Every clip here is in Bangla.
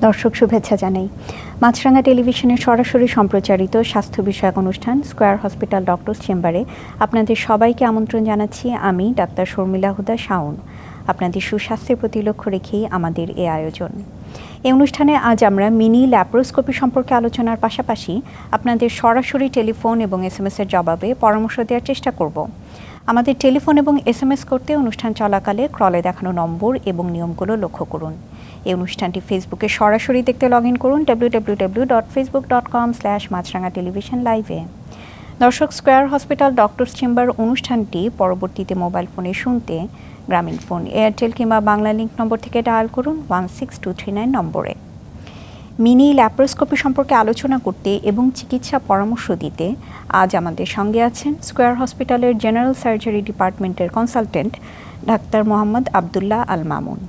দর্শক শুভেচ্ছা জানাই। মাছরাঙা টেলিভিশনের সরাসরি সম্প্রচারিত স্বাস্থ্য বিষয়ক অনুষ্ঠান স্কয়ার হসপিটাল ডক্টরস চেম্বারে আপনাদের সবাইকে আমন্ত্রণ জানাচ্ছি। আমি ডাক্তার শর্মিলা হুদা শাওন। আপনাদের সুস্বাস্থ্যের প্রতি লক্ষ্য রেখেই আমাদের এই আয়োজন। এই অনুষ্ঠানে আজ আমরা মিনি ল্যাপ্রোস্কোপি সম্পর্কে আলোচনার পাশাপাশি আপনাদের সরাসরি টেলিফোন এবং এসএমএসের জবাবে পরামর্শ দেওয়ার চেষ্টা করব। আমাদের টেলিফোন এবং এসএমএস করতে অনুষ্ঠান চলাকালে ক্রলে দেখানো নম্বর এবং নিয়মগুলো লক্ষ্য করুন। এই অনুষ্ঠানটি ফেসবুকে সরাসরি দেখতে লগ ইন করুন www.facebook.com/মাছরাঙা টেলিভিশন লাইভে। দর্শক, স্কয়ার হসপিটাল ডক্টরস চেম্বার অনুষ্ঠানটি পরবর্তীতে মোবাইল ফোনে শুনতে গ্রামীণ ফোন, এয়ারটেল কিংবা বাংলা লিংক নম্বর থেকে ডায়াল করুন 16239 নম্বরে। মিনি ল্যাপ্রোস্কোপি সম্পর্কে আলোচনা করতে এবং চিকিৎসা পরামর্শ দিতে আজ আমাদের সঙ্গে আছেন স্কয়ার হসপিটালের জেনারেল সার্জারি ডিপার্টমেন্টের কনসালটেন্ট ডাক্তার মোহাম্মদ আবদুল্লাহ আল মামুন।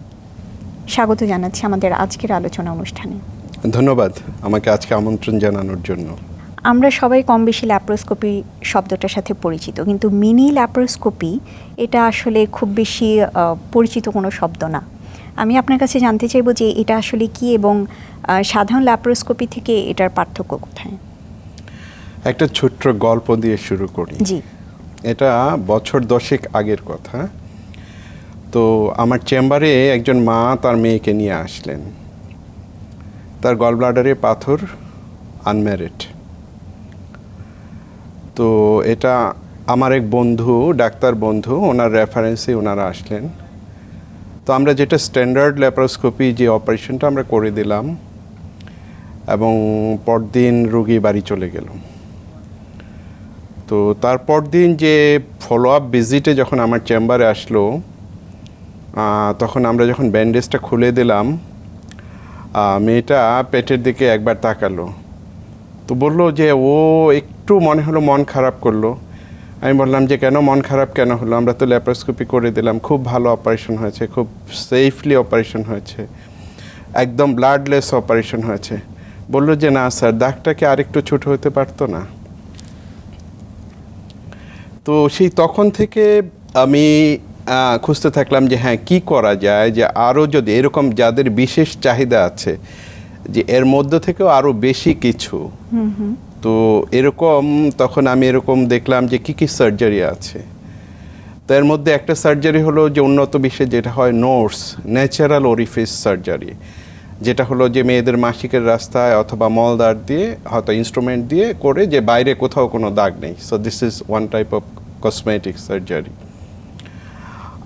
স্বাগত জানাচ্ছি আমাদের আজকের আলোচনা অনুষ্ঠানে। ধন্যবাদ আমাকে আজকে আমন্ত্রণ জানানোর জন্য। আমরা সবাই কম বেশি ল্যাপ্রোস্কোপি শব্দটার সাথে পরিচিত, কিন্তু মিনি ল্যাপ্রোস্কোপি এটা আসলে খুব বেশি পরিচিত কোনো শব্দ না। আমি আপনার কাছে জানতে চাইবো যে এটা আসলে কি এবং সাধারণ ল্যাপ্রোস্কোপি থেকে এটার পার্থক্য কোথায়? একটা ছোট্ট গল্প দিয়ে শুরু করি। জি। এটা বছর 10 আগের কথা। তো আমার চেম্বারে একজন মা তার মেয়েকে নিয়ে আসলেন। তার গল ব্লাডারে পাথর, আনম্যারিড। তো এটা আমার এক বন্ধু, ডাক্তার বন্ধু, ওনার রেফারেন্সে ওনারা আসলেন। তো আমরা যেটা স্ট্যান্ডার্ড ল্যাপ্রোস্কোপি যে অপারেশনটা আমরা করে দিলাম এবং পরদিন রোগী বাড়ি চলে গেল। তো তারপর দিন যে ফলো আপ ভিজিটে যখন আমার চেম্বারে আসলো, তখন আমরা যখন ব্যান্ডেজটা খুলে দিলাম, মেয়েটা পেটের দিকে একবার তাকালো। তো বললো যে ও একটু মনে হলো মন খারাপ করলো। আমি বললাম যে কেন মন খারাপ কেন হলো? আমরা তো ল্যাপ্রোস্কোপি করে দিলাম, খুব ভালো অপারেশন হয়েছে, খুব সেফলি অপারেশন হয়েছে, একদম ব্লাডলেস অপারেশন হয়েছে। বললো যে না স্যার, দাগটা কি আরেকটু ছোটো হতে পারতো না? তো সেই তখন থেকে আমি খুঁজতে থাকলাম যে হ্যাঁ, কি করা যায় যে আরও যদি এরকম যাদের বিশেষ চাহিদা আছে যে এর মধ্যে থেকেও আরও বেশি কিছু, তো এরকম তখন আমি এরকম দেখলাম যে কি সার্জারি আছে। তো এর মধ্যে একটা সার্জারি হলো যে উন্নত বিশ্বে যেটা হয় নোটস, ন্যাচারাল ওরিফিস সার্জারি, যেটা হলো যে মেয়েদের মাসিকের রাস্তায় অথবা মলদ্বার দিয়ে হয়তো ইনস্ট্রুমেন্ট দিয়ে করে যে বাইরে কোথাও কোনো দাগ নেই। So this is one type of cosmetic surgery.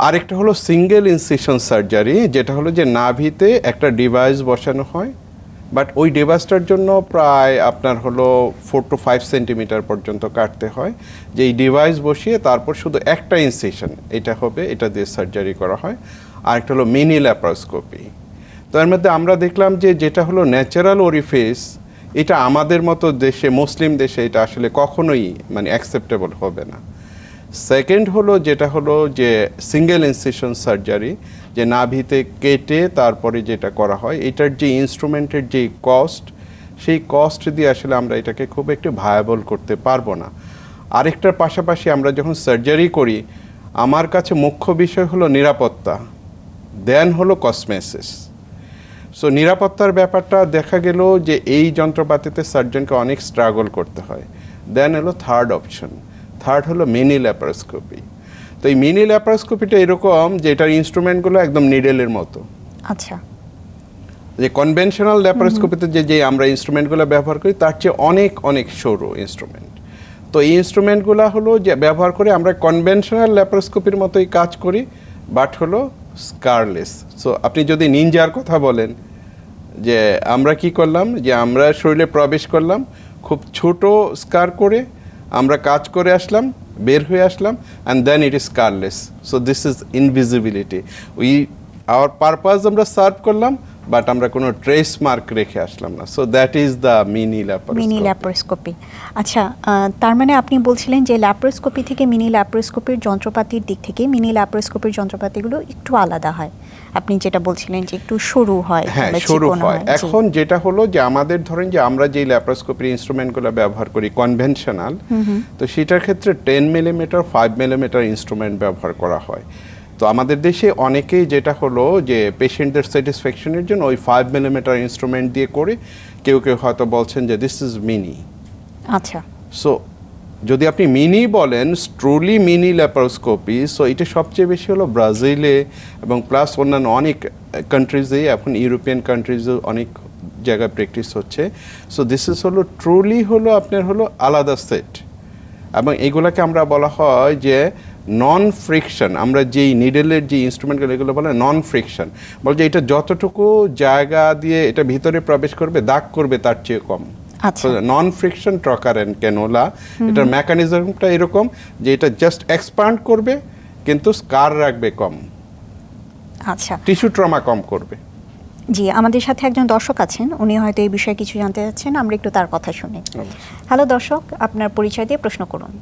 আরেকটা হলো সিঙ্গেল ইনসিশন সার্জারি, যেটা হলো যে নাভিতে একটা ডিভাইস বসানো হয়, বাট ওই ডিভাইসটার জন্য প্রায় আপনার হলো 4 to 5 সেন্টিমিটার পর্যন্ত কাটতে হয়। যে এই ডিভাইস বসিয়ে তারপর শুধু একটা ইনসিশন এটা হবে, এটা দিয়ে সার্জারি করা হয়। আরেকটা হলো মিনি ল্যাপ্রোস্কোপি। তো এর মধ্যে আমরা দেখলাম যে যেটা হলো ন্যাচারাল ওরিফিস, এটা আমাদের মতো দেশে, মুসলিম দেশে এটা আসলে কখনোই মানে অ্যাকসেপ্টেবল হবে না। সেকেন্ড হলো যেটা হলো যে সিঙ্গেল ইনসিশন সার্জারি, যে নাভিতে কেটে তারপরে যেটা করা হয়, এটার যে ইনস্ট্রুমেন্টের যে কস্ট, সেই কস্ট দিয়ে আসলে আমরা এটাকে খুব একটু ভায়াবল করতে পারবো না। আরেকটার পাশাপাশি আমরা যখন সার্জারি করি, আমার কাছে মুখ্য বিষয় হলো নিরাপত্তা, দেন হলো কসমেসিস। সো নিরাপত্তার ব্যাপারটা দেখা গেল যে এই যন্ত্রপাতিতে সার্জনকে অনেক স্ট্রাগল করতে হয়। দেন হলো থার্ড অপশন, থার্ড হলো মিনি ল্যাপ্রোস্কোপি। তো এই মিনি ল্যাপ্রোস্কোপিটা এরকম যে এটার ইনস্ট্রুমেন্টগুলো একদম নিডেলের মতো। আচ্ছা। যে কনভেনশনাল ল্যাপ্রোস্কোপিতে যে আমরা ইনস্ট্রুমেন্টগুলো ব্যবহার করি তার চেয়ে অনেক অনেক সরু ইনস্ট্রুমেন্ট। তো এই ইনস্ট্রুমেন্টগুলো হলো যে ব্যবহার করে আমরা কনভেনশনাল ল্যাপ্রোস্কোপির মতোই কাজ করি, বাট হলো স্কারলেস। সো আপনি যদি নিনজার কথা বলেন, যে আমরা কি করলাম, যে আমরা শরীরে প্রবেশ করলাম, খুব ছোট স্কার করে আমরা কাজ করে আসলাম, বের হয়ে আসলাম, and then it is scarless. So this is invisibility. Our purpose আমরা সার্ভ করলাম, বাট আমরা কোনো ট্রেস মার্ক রেখে আসলাম না। So that is the mini laparoscopy. আচ্ছা, তার মানে আপনি বলছিলেন যে ল্যাপ্রোস্কোপি থেকে মিনি ল্যাপ্রোস্কোপির যন্ত্রপাতির দিক থেকে মিনি ল্যাপ্রোস্কোপির যন্ত্রপাতিগুলো একটু আলাদা হয়। আপনি যেটা বলছিলেন যে একটু সরু হয়। হ্যাঁ, সরু হয়। এখন যেটা হলো যে আমাদের ধরেন যে আমরা যে ল্যাপ্রোস্কোপির ইনস্ট্রুমেন্টগুলো ব্যবহার করি কনভেনশনাল, তো সেটার ক্ষেত্রে 10 মিলিমিটার 5 মিলিমিটার ইনস্ট্রুমেন্ট ব্যবহার করা হয়। তো আমাদের দেশে অনেকেই যেটা হলো যে পেশেন্টদের স্যাটিসফ্যাকশনের জন্য ওই 5 মিলিমিটার ইনস্ট্রুমেন্ট দিয়ে করে কেউ কেউ হয়তো বলছেন যে দিস ইজ মিনি। আচ্ছা, সো যদি আপনি মিনি বলেন, ট্রুলি মিনি ল্যাপারোস্কোপি, সো এটা সবচেয়ে বেশি হলো ব্রাজিলে এবং প্লাস অন্যান্য অনেক কান্ট্রিজেই, এখন ইউরোপিয়ান কান্ট্রিজেও অনেক জায়গায় প্র্যাকটিস হচ্ছে। সো দিস ইজ হলো ট্রুলি হলো আপনার হলো আলাদা সেট, এবং এগুলোকে আমরা বলা হয় যে নন ফ্রিকশন। আমরা যেই নিডেলের যে ইনস্ট্রুমেন্টগুলো এগুলো বলে নন ফ্রিকশন, বলছে এটা যতটুকু জায়গা দিয়ে এটা ভিতরে প্রবেশ করবে দাগ করবে তার চেয়ে কম। আচ্ছা, নন ফ্রিকশন ট্রকার অ্যান্ড ক্যানোলা, এটার মেকানিজমটা এরকম যে এটা জাস্ট এক্সপান্ড করবে কিন্তু স্কার রাখবে কম, আচ্ছা। টিস্যু ট্রমা কম করবে। জি, আমাদের সাথে একজন দর্শক আছেন, উনি হয়তো এই বিষয়ে কিছু জানতে চাচ্ছেন, আমরা একটু তার কথা শুনি। হ্যালো দর্শক, আপনার পরিচয় দিয়ে প্রশ্ন করুন।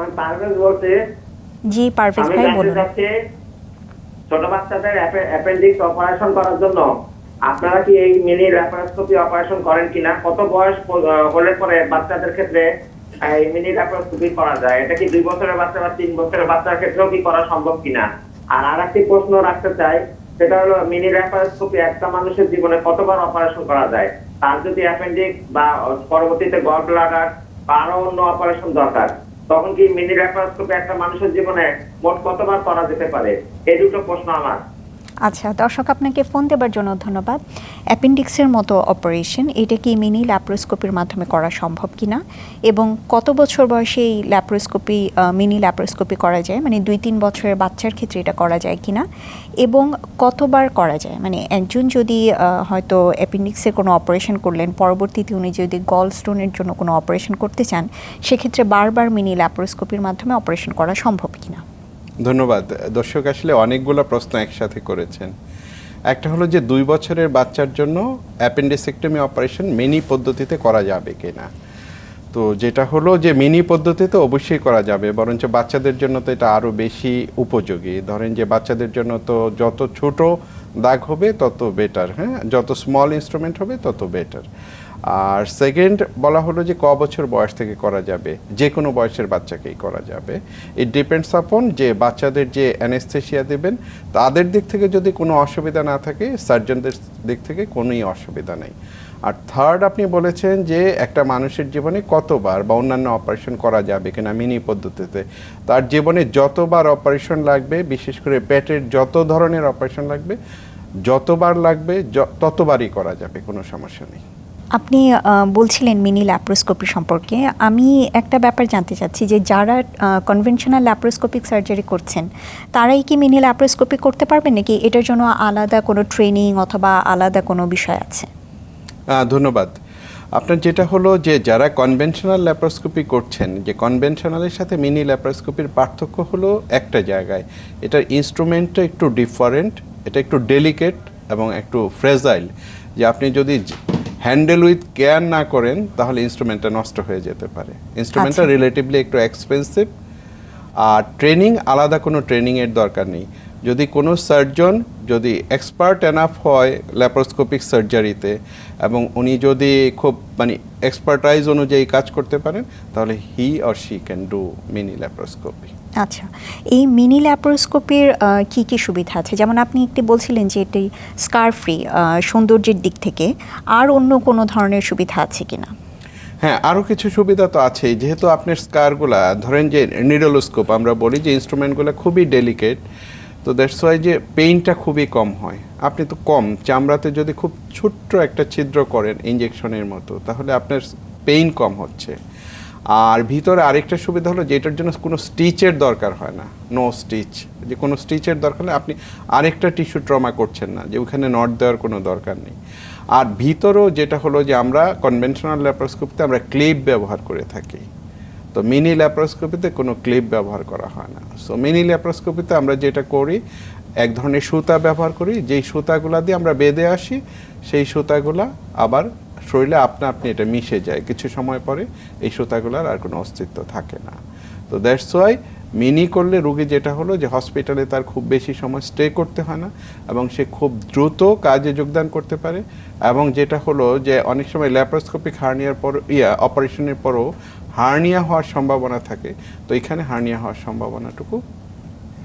আমি পারভেজ বলছি। জি পারভেজ আমি ভাই জানতে বলুন। চাচ্ছি, ছোট বাচ্চাদের অ্যাপেন্ডিক্স অপারেশন করার জন্য আপনারা কি এই মিনি ল্যাপারোস্কোপি অপারেশন করেন কিনা? কত বয়স হলে পরে বাচ্চাদের ক্ষেত্রে এই মিনি ল্যাপারোস্কোপি করা যায়? এটা কি 2 বছরের বাচ্চা বা 3 বছরের বাচ্চার ক্ষেত্রেও কি করা সম্ভব কিনা? আর আরেকটি প্রশ্ন রাখতে চাই, সেটা হলো মিনি ল্যাপারোস্কোপি একটা মানুষের জীবনে কতবার অপারেশন করা যায়? তার যদি অ্যাপেন্ডিক্স বা পরবর্তীতে গল ব্লাডার বা আরো অন্য অপারেশন দরকার, তখন কি মিনি ল্যাপারোস্কোপি একটা মানুষের জীবনে মোট কতবার করা যেতে পারে? এই দুটো প্রশ্ন আমার। আচ্ছা দর্শক, আপনাকে ফোন দেবার জন্য ধন্যবাদ। অ্যাপেন্ডিক্সের মতো অপারেশন এটা কি মিনি ল্যাপারোস্কোপির মাধ্যমে করা সম্ভব কিনা, এবং কত বছর বয়সে এই ল্যাপারোস্কোপি মিনি ল্যাপারোস্কোপি করা যায়, মানে 2-3 বছরের বাচ্চার ক্ষেত্রে এটা করা যায় কিনা, এবং কতবার করা যায়? মানে একজন যদি হয়তো অ্যাপেন্ডিক্সের কোনো অপারেশন করলেন, পরবর্তীতে উনি যদি গল স্টোনের জন্য কোনো অপারেশন করতে চান, সেক্ষেত্রে বারবার মিনি ল্যাপারোস্কোপির মাধ্যমে অপারেশন করা সম্ভব কিনা? ধন্যবাদ। দর্শক আসলে অনেকগুলো প্রশ্ন একসাথে করেছেন। একটা হলো যে 2 বছরের বাচ্চার জন্য অ্যাপেন্ডিসেক্টমি অপারেশন মিনি পদ্ধতিতে করা যাবে কিনা। তো যেটা হলো যে মিনি পদ্ধতিতে অবশ্যই করা যাবে, বরঞ্চ বাচ্চাদের জন্য তো এটা আরও বেশি উপযোগী। ধরেন যে বাচ্চাদের জন্য তো যত ছোট দাগ হবে তত বেটার, হ্যাঁ, যত স্মল ইনস্ট্রুমেন্ট হবে তত বেটার। আর সেকেন্ড বলা হলো যে ক বছর বয়স থেকে করা যাবে, যে কোনো বয়সের বাচ্চাকেই করা যাবে। ইট ডিপেন্ডস আপন যে বাচ্চাদের যে অ্যানেস্থেশিয়া দেবেন তাদের দিক থেকে যদি কোনো অসুবিধা না থাকে, সার্জনদের দিক থেকে কোনোই অসুবিধা নেই। আর থার্ড আপনি বলেছেন যে একটা মানুষের জীবনে কতবার বা অন্যান্য অপারেশন করা যাবে কিনা মিনি পদ্ধতিতে। তার জীবনে যতবার অপারেশন লাগবে, বিশেষ করে পেটের যত ধরনের অপারেশন লাগবে, যতবার লাগবে ততবারই করা যাবে, কোনো সমস্যা নেই। আপনি বলছিলেন মিনি ল্যাপারোস্কোপি সম্পর্কে। আমি একটা ব্যাপার জানতে চাচ্ছি যে যারা কনভেনশনাল ল্যাপারোস্কোপিক সার্জারি করছেন তারাই কি মিনি ল্যাপারোস্কোপি করতে পারবেন, নাকি এটার জন্য আলাদা কোনো ট্রেনিং অথবা আলাদা কোনো বিষয় আছে? ধন্যবাদ। আপনার যেটা হলো যে যারা কনভেনশনাল ল্যাপারোস্কোপি করছেন, যে কনভেনশনালের সাথে মিনি ল্যাপারোস্কোপির পার্থক্য হলো একটা জায়গায়, এটার ইনস্ট্রুমেন্টটা একটু ডিফারেন্ট, এটা একটু ডেলিকেট এবং একটু ফ্রেজাইল। যে আপনি যদি হ্যান্ডেল উইথ কেয়ার না করেন তাহলে ইনস্ট্রুমেন্টটা নষ্ট হয়ে যেতে পারে। ইনস্ট্রুমেন্টটা রিলেটিভলি একটু এক্সপেন্সিভ, আর ট্রেনিং আলাদা কোনো ট্রেনিংয়ের দরকার নেই। যদি কোনো সার্জন যদি এক্সপার্ট এনাফ হয় ল্যাপারোস্কোপিক সার্জারিতে এবং উনি যদি খুব মানে এক্সপার্টাইজ অনুযায়ী কাজ করতে পারেন, তাহলে he or she can do mini laparoscopy. আচ্ছা, এই মিনি ল্যাপারোস্কোপির কি কি সুবিধা আছে? যেমন আপনি একটি বলছিলেন যে এটি স্কার ফ্রি, সৌন্দর্যের দিক থেকে, আর অন্য কোনো ধরনের সুবিধা আছে কিনা? হ্যাঁ, আরও কিছু সুবিধা তো আছেই। যেহেতু আপনার স্কারগুলা ধরেন যে নিডলোস্কোপ আমরা বলি যে ইনস্ট্রুমেন্টগুলো খুবই ডেলিকেট, তো দ্যাটস ওয়াই যে পেইনটা খুবই কম হয়। আপনি তো কম চামড়াতে যদি খুব ছোট্ট একটা ছিদ্র করেন ইঞ্জেকশনের মতো, তাহলে আপনার পেইন কম হচ্ছে। আর ভিতরে আরেকটা সুবিধা হলো যে এটার জন্য কোনো স্টিচের দরকার হয় না, নো স্টিচ। যে কোনো স্টিচের দরকার হলে আপনি আরেকটা টিস্যু ট্রমা করছেন না, যে ওখানে নট দেওয়ার কোনো দরকার নেই। আর ভিতরেও যেটা হলো যে আমরা কনভেনশনাল ল্যাপারোস্কোপিতে আমরা ক্লিপ ব্যবহার করে থাকি, তো মিনি ল্যাপারোস্কোপিতে কোনো ক্লিপ ব্যবহার করা হয় না। সো মিনি ল্যাপারোস্কোপিতে আমরা যেটা করি, এক ধরনের সুতা ব্যবহার করি, যেই সুতাগুলা দিয়ে আমরা বেঁধে আসি, সেই সুতাগুলা আবার শরীরে আপনি এটা মিশে যায়, কিছু সময় পরে এই সুতাগুলার আর কোনো অস্তিত্ব থাকে না। তো দ্যাটস ওয়াই মিনি করলে রুগী যেটা হলো যে হসপিটালে তার খুব বেশি সময় স্টে করতে হয় না এবং সে খুব দ্রুত কাজে যোগদান করতে পারে। এবং যেটা হলো যে অনেক সময় ল্যাপারোস্কোপিক হার্নিয়ার পর অপারেশনের পরও হার্নিয়া হওয়ার সম্ভাবনা থাকে, তো এখানে হার্নিয়া হওয়ার সম্ভাবনাটুকু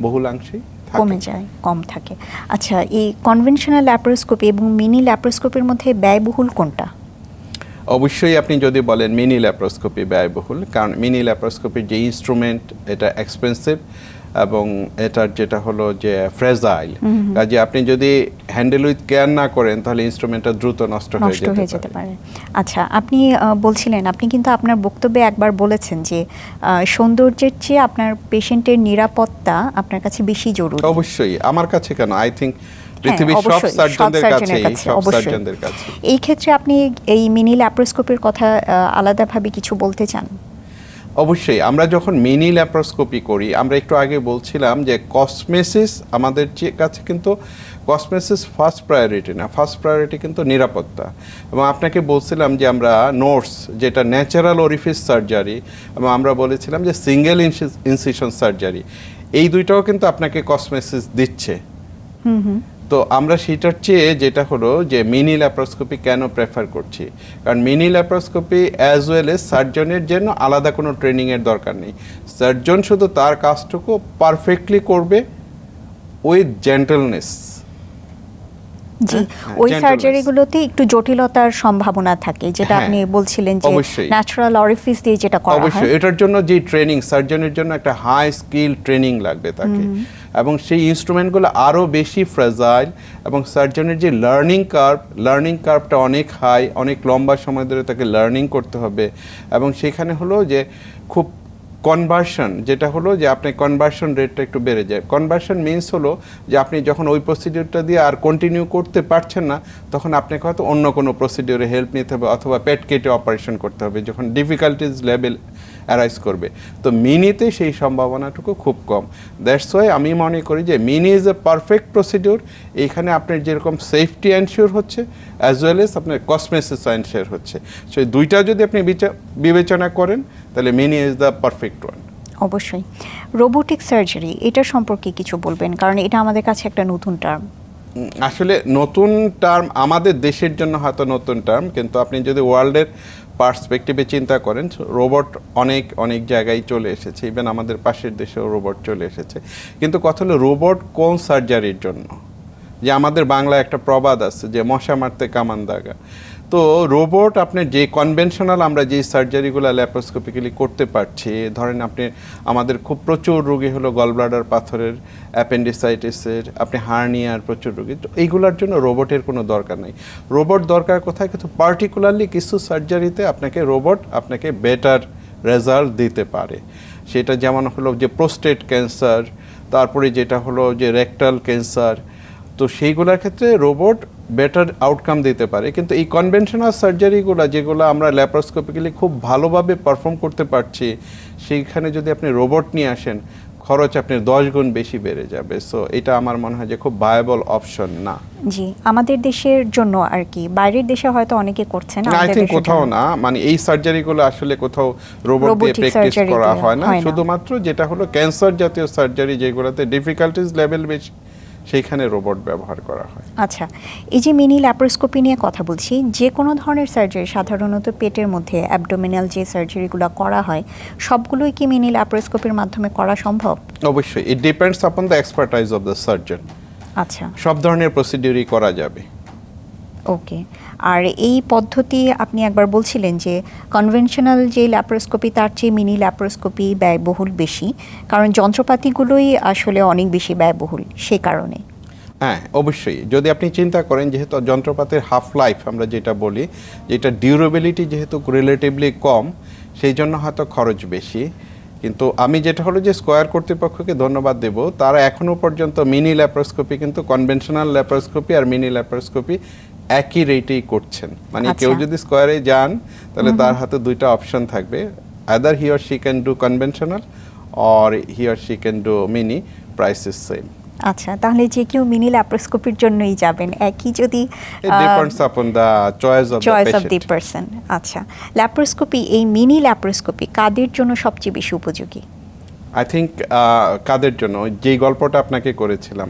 বহুলাংশেই কমে যায়, কম থাকে। আচ্ছা, এই কনভেনশনাল ল্যাপারোস্কোপি এবং মিনি ল্যাপারোস্কোপির মধ্যে ব্যয়বহুল কোনটা? অবশ্যই আপনি যদি বলেন মিনি ল্যাপারোস্কোপি ব্যয়বহুল, কারণ মিনি ল্যাপারোস্কোপির যে ইনস্ট্রুমেন্ট এটা এক্সপেন্সিভ এবং এটার যেটা হলো যে ফ্রেজাইল, কাজে আপনি যদি হ্যান্ডেল উইথ কেয়ার না করেন তাহলে ইনস্ট্রুমেন্টটা দ্রুত নষ্ট হয়ে যেতে পারে। আচ্ছা, আপনি বলছিলেন, আপনি কিন্তু আপনার বক্তব্যে একবার বলেছেন যে সৌন্দর্যের চেয়ে আপনার পেশেন্টের নিরাপত্তা আপনার কাছে বেশি জরুরি। অবশ্যই, আমার কাছে কেন, আই থিঙ্ক পৃথিবীর সব সার্জনদের কাছে। এই ক্ষেত্রে আপনি এই মিনি ল্যাপারোস্কোপির কথা আলাদাভাবে কিছু বলতে চান? অবশ্যই, আমরা যখন মিনি ল্যাপারোস্কোপি করি, আমরা একটু আগে বলছিলাম যে কসমেসিস আমাদের কাছে কিন্তু কসমেসিস ফার্স্ট প্রায়োরিটি না, ফার্স্ট প্রায়োরিটি কিন্তু নিরাপত্তা। এবং আপনাকে বলছিলাম যে আমরা নোটস যেটা ন্যাচারাল অরিফিস সার্জারি, এবং আমরা বলেছিলাম যে সিঙ্গেল ইনসিশন সার্জারি, এই দুইটাও কিন্তু আপনাকে কসমেসিস দিচ্ছে। তো আমরা সেটার চেয়ে যেটা হলো যে মিনি ল্যাপারোস্কোপি কেন প্রেফার করছি, কারণ mini laparoscopy as well as সার্জনের জন্য আলাদা কোনো ট্রেনিংয়ের দরকার নেই। সার্জন শুধু তার কাজটুকু পারফেক্টলি করবে উইথ জেন্টলনেস। জি, ওই সার্জারিগুলোতে একটু জটিলতার সম্ভাবনা থাকে, যেটা আপনি বলছিলেন যে ন্যাচারাল অরিফিস দিয়ে যেটা করা হয়। অবশ্যই, এটার জন্য যে ট্রেনিং, সার্জনের জন্য একটা হাই স্কিল ট্রেনিং লাগবে তাকে, এবং সেই ইনস্ট্রুমেন্টগুলো আরও বেশি ফ্রেজাইল, এবং সার্জনের যে লার্নিং কার্ভটা অনেক হাই, অনেক লম্বা সময় ধরে তাকে লার্নিং করতে হবে। এবং সেখানে হলো যে খুব কনভার্সন, যেটা হলো যে আপনি কনভার্সন রেটটা একটু বেড়ে যায়। কনভার্সন মিনস হলো যে আপনি যখন ওই প্রসিডিউরটা দিয়ে আর কন্টিনিউ করতে পারছেন না, তখন আপনাকে হয়তো অন্য কোনো প্রসিডিউরে হেল্প নিতে হবে, অথবা পেট কেটে অপারেশন করতে হবে যখন ডিফিকাল্টিজ লেভেল অ্যারাইজ করবে। তো মিনিতে সেই সম্ভাবনাটুকু খুব কম। দ্যাটস ওয়াই আমি মনে করি যে mini is a perfect procedure. এইখানে আপনার যেরকম সেফটি এনশিওর হচ্ছে, অ্যাজ ওয়েল এজ আপনার কসমেসিস এনশিওর হচ্ছে। সেই দুইটা যদি আপনি বিবেচনা করেন তাহলে mini is the perfect one. অবশ্যই। রোবোটিক সার্জারি, এটা সম্পর্কে কিছু বলবেন, কারণ এটা আমাদের কাছে একটা নতুন টার্ম। আসলে নতুন টার্ম আমাদের দেশের জন্য হয়তো নতুন টার্ম, কিন্তু আপনি যদি ওয়ার্ল্ডের পার্সপেক্টিভে চিন্তা করেন, রোবট অনেক অনেক জায়গায় চলে এসেছে, ইভেন আমাদের পাশের দেশেও রোবট চলে এসেছে। কিন্তু কথা হলো রোবট কোন সার্জারির জন্য? যে আমাদের বাংলায় একটা প্রবাদ আছে যে মশা মারতে কামান দাগা। তো রোবট আপনার যে কনভেনশনাল আমরা যে সার্জারিগুলো ল্যাপারোস্কোপিক্যালি করতে পারছি, ধরেন আপনি আমাদের খুব প্রচুর রোগী হলো গলব্লাডার পাথরের, অ্যাপেন্ডিসাইটিসের, আপনি হার্নিয়ার প্রচুর রোগী, তো এইগুলোর জন্য রোবটের কোনো দরকার নেই। রোবট দরকার কোথায়? কিন্তু পার্টিকুলারলি কিছু সার্জারিতে রোবট আপনাকে বেটার রেজাল্ট দিতে পারে। সেটা যেমন হলো যে প্রোস্টেট ক্যান্সার, তারপরে যেটা হলো যে রেকটাল ক্যান্সার, তো সেইগুলোর ক্ষেত্রে রোবট বেটার আউটকাম দিতে পারে। কিন্তু এই কনভেনশনাল সার্জারিগুলো যেগুলো আমরা ল্যাপারোস্কোপিক্যালি খুব ভালোভাবে পারফর্ম করতে পারছি, সেইখানে যদি আপনি রোবট নিয়ে আসেন, খরচ আপনার 10 গুণ বেশি বেড়ে যাবে। সো এটা আমার মনে হয় যে খুব ভায়াবল অপশন না। জি, আমাদের দেশের জন্য আর কি, বাইরের দেশে হয়তো অনেকে করছেন, আই থিঙ্ক কোথাও না, মানে এই সার্জারিগুলো আসলে কোথাও রোবট দিয়ে প্র্যাকটিস করা হয় না। শুধুমাত্র যেটা হলো ক্যান্সার জাতীয় সার্জারি যেগুলোতে ডিফিকাল্টিজ লেভেল বেশি, সেইখানে রোবট ব্যবহার করা হয়। আচ্ছা, এই যে মিনি ল্যাপারোস্কোপি নিয়ে কথা বলছি, যে কোনো ধরনের সার্জারি, সাধারণত পেটের মধ্যে অ্যাবডোমিনাল যে সার্জারিগুলো করা হয়, সবগুলোই কি মিনি ল্যাপারোস্কোপির মাধ্যমে করা সম্ভব? অবশ্যই, ইট depends upon the expertise of the surgeon. আচ্ছা, সব ধরনের প্রসিডিউরই করা যাবে। ওকে। আর এই পদ্ধতি আপনি একবার বলছিলেন যে কনভেনশনাল যে ল্যাপারোস্কোপি তার চেয়ে মিনি ল্যাপারোস্কোপি ব্যয়বহুল বেশি, কারণ যন্ত্রপাতিগুলোই আসলে অনেক বেশি ব্যয়বহুল সে কারণে। হ্যাঁ, অবশ্যই। যদি আপনি চিন্তা করেন যেহেতু যন্ত্রপাতির হাফ লাইফ আমরা যেটা বলি, যেটা ডিউরেবিলিটি যেহেতু রিলেটিভলি কম, সেই জন্য হয়তো খরচ বেশি। কিন্তু আমি যেটা হলো যে স্কয়ার কর্তৃপক্ষকে ধন্যবাদ দেব, তারা এখনও পর্যন্ত মিনি ল্যাপারোস্কোপি কিন্তু কনভেনশনাল ল্যাপারোস্কোপি আর মিনি ল্যাপারোস্কোপি একই রেটেই করছেন। মানে কেউ যদি স্কয়ারে যান তাহলে তার হাতে দুইটা অপশন থাকবে, either he or she can do conventional or he or she can do mini, price is same. আচ্ছা, তাহলে যে কেউ মিনি ল্যাপারোস্কোপির জন্যই যাবেন, একই যদি depends upon the choice of the person. আচ্ছা, ল্যাপারোস্কোপি, এই মিনি ল্যাপারোস্কোপি কাদের জন্য সবচেয়ে বেশি উপযোগী? আই থিঙ্ক কাদের জন্য, যেই গল্পটা আপনাকে করেছিলাম,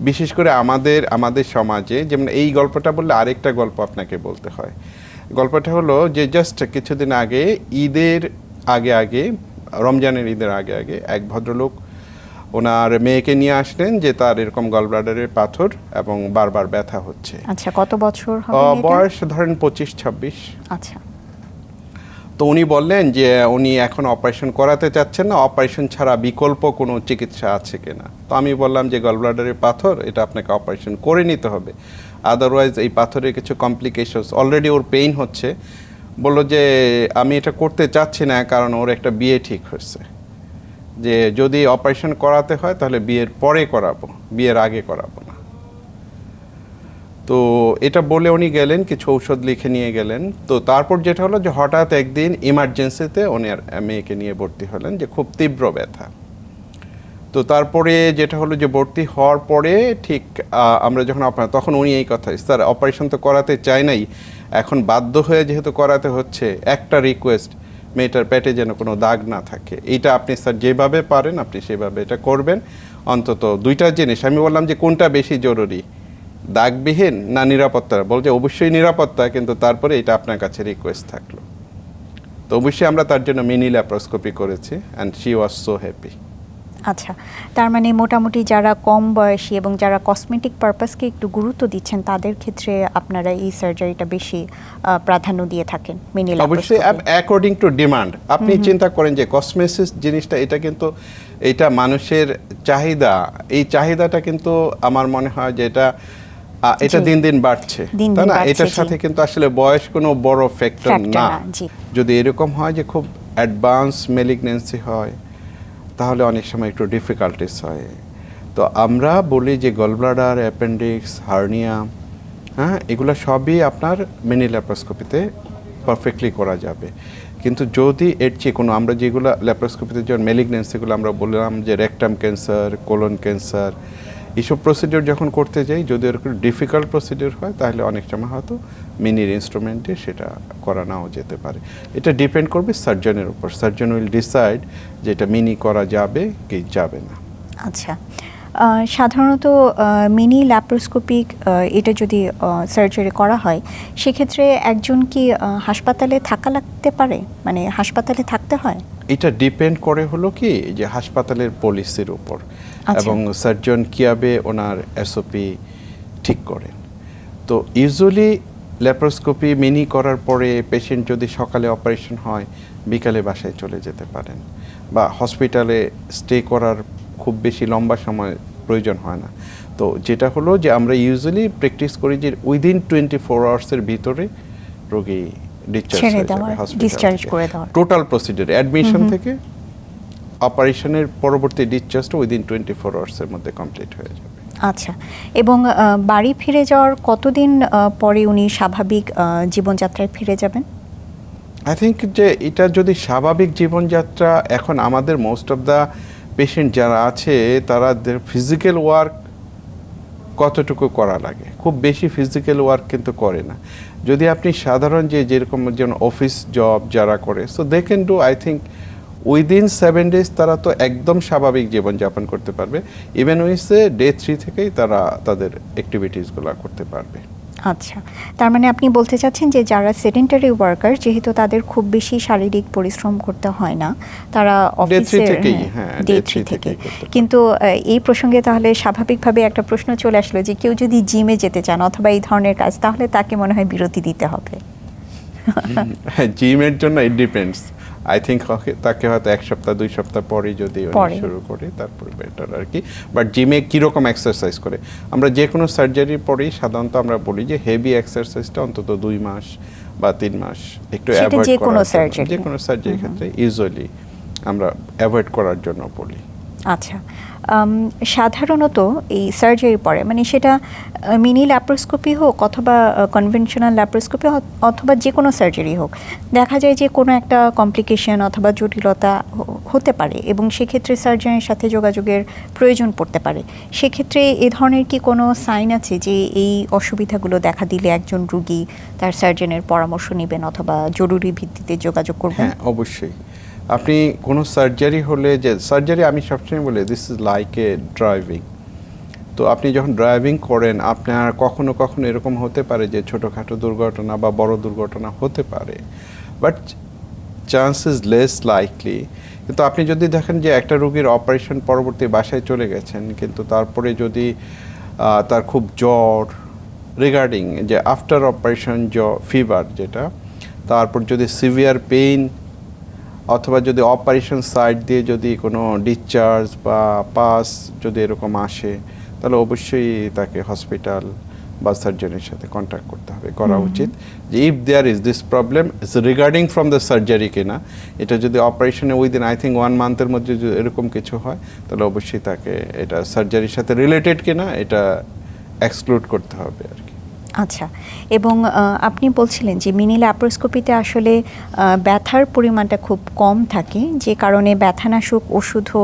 বিশেষ করে আমাদের সমাজে, যেমন এই গল্পটা বললে আরেকটা গল্প আপনাকে বলতে হয়। গল্পটা হলো যে জাস্ট কিছুদিন আগে, ঈদের আগে, রমজানের ঈদের আগে এক ভদ্রলোক ওনার মেয়েকে নিয়ে আসলেন যে তার এরকম গলব্লাডারের পাথর এবং বারবার ব্যথা হচ্ছে। আচ্ছা, কত বছর হবে এটা? বয়স ধরেন 25-26। আচ্ছা, তো উনি বললেন যে উনি এখন অপারেশন করাতে চাচ্ছেন না, অপারেশন ছাড়া বিকল্প কোনো চিকিৎসা আছে কিনা। তো আমি বললাম যে গলব্লাডারের পাথর, এটা আপনাকে অপারেশন করে নিতে হবে, আদারওয়াইজ এই পাথরের কিছু কমপ্লিকেশনস, অলরেডি ওর পেইন হচ্ছে। বললো যে আমি এটা করতে চাচ্ছি না, কারণ ওর একটা বিয়ে ঠিক হয়েছে, যে যদি অপারেশন করাতে হয় তাহলে বিয়ের পরে করাবো, বিয়ের আগে করাবো না। তো এটা বলে উনি গেলেন, কিছু ঔষধ লিখে নিয়ে গেলেন। তো তারপর যেটা হলো যে হঠাৎ একদিন ইমার্জেন্সিতে উনি আর মেয়েকে নিয়ে ভর্তি হলেন, যে খুব তীব্র ব্যথা। তো তারপরে যেটা হলো যে ভর্তি হওয়ার পরে ঠিক আমরা যখন তখন উনি এই কথা, স্যার অপারেশন তো করাতে চাই নাই, এখন বাধ্য হয়ে যেহেতু করাতে হচ্ছে, একটা রিকোয়েস্ট, মেয়েটার পেটে যেন কোনো দাগ না থাকে, এইটা আপনি স্যার যেভাবে পারেন আপনি সেভাবে এটা করবেন। অন্তত দুইটা জিনিস। আমি বললাম যে কোনটা বেশি জরুরি, দাগবিহীন না নিরাপত্তা? বলছে অবশ্যই নিরাপত্তা, কিন্তু তারপরে এটা আপনার কাছে রিকোয়েস্ট থাকলো। তো অবশ্যই আমরা তার জন্য মিনি ল্যাপ্রোস্কোপি করেছি, and she was so happy. আচ্ছা, তার মানে মোটামুটি যারা কম বয়সী এবং যারা কসমেটিক পারপাসকে একটু গুরুত্ব দিচ্ছেন তাদের ক্ষেত্রে আপনারা এই সার্জারিটা বেশি প্রাধান্য দিয়ে থাকেন, মিনি অবশ্যই অ্যাকর্ডিং টু ডিমান্ড। আপনি চিন্তা করেন যে কসমেটিক্স জিনিসটা, এটা কিন্তু এটা মানুষের চাহিদা, এই চাহিদাটা কিন্তু আমার মনে হয় যে এটা দিন দিন বাড়ছে, তাই না? এটার সাথে কিন্তু আসলে বয়স কোনো বড় ফ্যাক্টর না। যদি এরকম হয় যে খুব অ্যাডভান্স মেলিগনেন্সি হয়, তাহলে অনেক সময় একটু ডিফিকাল্টিস হয়। তো আমরা বলি যে গলব্লাডার, অ্যাপেন্ডিক্স, হার্নিয়া, হ্যাঁ, এগুলো সবই আপনার মিনি ল্যাপ্রোস্কোপিতে পারফেক্টলি করা যাবে। কিন্তু যদি এর চেয়ে কোনো, আমরা যেগুলো ল্যাপ্রোস্কোপিতে যখন মেলিগনেন্সিগুলো আমরা বললাম যে রেকটাম ক্যান্সার, কোলন ক্যান্সার, এইসব প্রসিডিওর যখন করতে যাই, যদি এরকম ডিফিকাল্ট প্রসিডিওর হয় তাহলে অনেক সময় হয়তো মিনির ইনস্ট্রুমেন্টে সেটা করা নাও যেতে পারে। এটা ডিপেন্ড করবে সার্জনের উপর। সার্জন উইল ডিসাইড যে এটা মিনি করা যাবে কি যাবে না। আচ্ছা, সাধারণত মিনি ল্যাপ্রোস্কোপিক এটা যদি সার্জারি করা হয়, সেক্ষেত্রে একজন কি হাসপাতালে থাকা লাগতে পারে, মানে হাসপাতালে থাকতে হয়? এটা ডিপেন্ড করে হলো কি যে হাসপাতালের পলিসির উপর, এবং সার্জন কিভাবে ওনার এসওপি ঠিক করেন। তো ইউজুয়ালি ল্যাপ্রোস্কোপি মিনি করার পরে পেশেন্ট যদি সকালে অপারেশন হয়, বিকালে বাসায় চলে যেতে পারেন, বা হসপিটালে স্টে করার খুব বেশি লম্বা সময় প্রয়োজন হয় না। তো যেটা হলো যে আমরা ইউজুয়ালি প্র্যাকটিস করি যে উইদিন 24 আওয়ার্সের ভিতরে রোগী ডিসচার্জ করে দেওয়া, টোটাল প্রসিডিউর অ্যাডমিশন থেকে অপারেশনের পরবর্তী ডিসচার্জটা উইদিন 24 আওয়ার্সের মধ্যে কমপ্লিট হয়ে যাবে। আচ্ছা, এবং বাড়ি ফিরে যাওয়ার কতদিন পরে উনি স্বাভাবিক জীবনযাত্রায় ফিরে যাবেন? আই থিঙ্ক যে এটা যদি স্বাভাবিক জীবনযাত্রা, এখন আমাদের মোস্ট অফ দ্য পেশেন্ট যারা আছে তারা ফিজিক্যাল ওয়ার্ক কতটুকু করা লাগে, খুব বেশি ফিজিক্যাল ওয়ার্ক কিন্তু করে না। যদি আপনি সাধারণ যেরকম যেমন অফিস জব যারা করে, so they can do, I think within 7 days তারা তো একদম স্বাভাবিক জীবনযাপন করতে পারবে। ইভেন উইসে ডে 3 থেকেই তারা তাদের অ্যাক্টিভিটিসগুলো করতে পারবে। আচ্ছা, তার মানে আপনি বলতে চাচ্ছেন যে যারা সেডেন্টারি ওয়ার্কার, যেহেতু তাদের খুব বেশি শারীরিক পরিশ্রম করতে হয় না, তারা অফিসে ডে 3 থেকে। কিন্তু এই প্রসঙ্গে তাহলে স্বাভাবিকভাবে একটা প্রশ্ন চলে আসলো যে কেউ যদি জিমে যেতে চান অথবা এই ধরনের কাজ, তাহলে তাকে মনে হয় বিরতি দিতে হবে। জিমের জন্য ইট ডিপেন্ডস, আই থিঙ্ক তাকে হয়তো 1 সপ্তাহ 2 সপ্তাহ পরে যদি শুরু করে তারপরে বেটার আর কি। বাট জিমে কীরকম এক্সারসাইজ করে, আমরা যে কোনো সার্জারির পরেই সাধারণত আমরা বলি যে হেভি এক্সারসাইজটা অন্তত 2 মাস বা 3 মাস একটু অ্যাভয়েড করা, যে কোনো সার্জারির ক্ষেত্রে ইউজুয়ালি আমরা অ্যাভয়েড করার জন্য বলি। আচ্ছা, সাধারণত এই সার্জারির পরে, মানে সেটা মিনি ল্যাপ্রোস্কোপি হোক অথবা কনভেনশনাল ল্যাপ্রোস্কোপি অথবা যে কোনো সার্জারি হোক, দেখা যায় যে কোনো একটা কমপ্লিকেশন অথবা জটিলতা হতে পারে এবং সেক্ষেত্রে সার্জনের সাথে যোগাযোগের প্রয়োজন পড়তে পারে। সেক্ষেত্রে এ ধরনের কি কোনো সাইন আছে যে এই অসুবিধাগুলো দেখা দিলে একজন রোগী তার সার্জনের পরামর্শ নেবেন অথবা জরুরি ভিত্তিতে যোগাযোগ করবেন? হ্যাঁ, অবশ্যই। আপনি কোনো সার্জারি হলে, যে সার্জারি আমি সবসময় বলি this is like a driving. তো আপনি যখন ড্রাইভিং করেন, আপনার কখনো কখনো এরকম হতে পারে যে ছোটোখাটো দুর্ঘটনা বা বড় দুর্ঘটনা হতে পারে, but chance is less likely. কিন্তু আপনি যদি দেখেন যে একটা রোগীর অপারেশন পরবর্তী বাসায় চলে গেছেন, কিন্তু তারপরে যদি তার খুব জ্বর রিগার্ডিং যে আফটার অপারেশন ফিভার যেটা, তারপর যদি সিভিয়ার পেইন অথবা যদি অপারেশন সাইট দিয়ে যদি কোনো ডিসচার্জ বা পাস যদি এরকম আসে, তাহলে অবশ্যই তাকে হসপিটাল বা সার্জনের সাথে কন্ট্যাক্ট করতে হবে, করা উচিত যে if there is this problem is regarding from the surgery কিনা। এটা যদি অপারেশনে উইদিন আই থিঙ্ক 1 মান্থের মধ্যে যদি এরকম কিছু হয়, তাহলে অবশ্যই তাকে এটা সার্জারির সাথে রিলেটেড কিনা এটা এক্সক্লুড করতে হবে আর কি। আচ্ছা, এবং আপনি বলছিলেন যে মিনি ল্যাপ্রোস্কোপিতে আসলে ব্যথার পরিমাণটা খুব কম থাকে, যে কারণে ব্যথানাশক ওষুধও